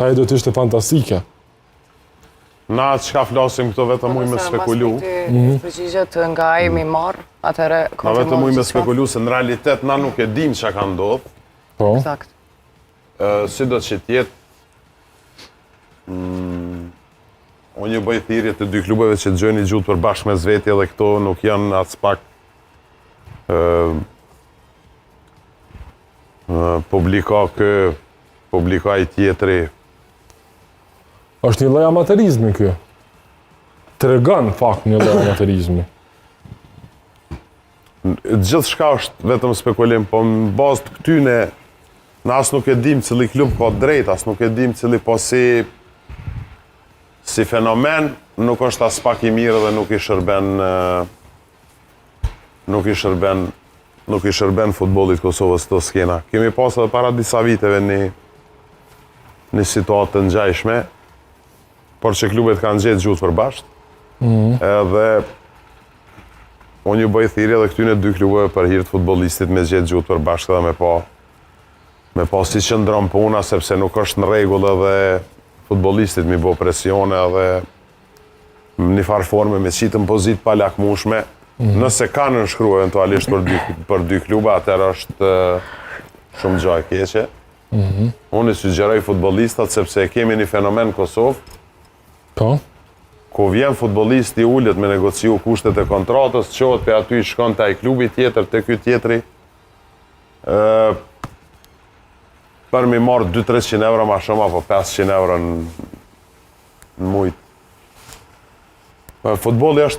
Ajo do të ishte fantastike. Na çka flasim këto vetëm ujë me spekulu. Përgjigjet nga ai mi marr, atëherë Na vetëm ujë me spekulu se në realitet na nuk e dim çka ka ndodhur. Po. Eksakt. Si do që tjetë, unë ju bëj thirrje të dy klubeve që dëgjojnë gjuhë për bashkë me zveti edhe këto nuk janë atës pak publika i tjetri. Është një lloj amaterizmi ky. Tregon fakt një lloj amaterizmi. Gjithçka është vetëm spekulim, po në bazë të këtyne në asë nuk e dim cili klub ka drejt, asë nuk e dim cili po si fenomen, nuk është as pak i mirë dhe nuk i shërben futbollit Kosovës të skena. Kemi pas edhe para disa viteve një situatë të ngjajshme, por që klubet kanë gjetë gjuhë përbashkët, edhe unë ju bëj thirrje edhe këtyne dy klubeve për hir të futbollistit me gjetë gjuhë përbashkët dhe me pa si qëndron puna, sepse nuk është në rregull edhe futbollistit mi bo presione edhe një farë forme me qitë në pozitë pa lakmueshme. Nëse kanë nënshkruar eventualisht për dy kluba, atëherë është shumë gjë e keqe. Unë i sugjeroj futbollistat sepse kemi një fenomen Kosovë. Po. Ku vjen futbollisti ullet me negociu kushtet e kontratës, qohet pe aty shkon te ai klubi tjetër, te ky tjetri. Për mi marrë 200-300 euro ma shumë, apo 500 euro në mujtë. Futbolli është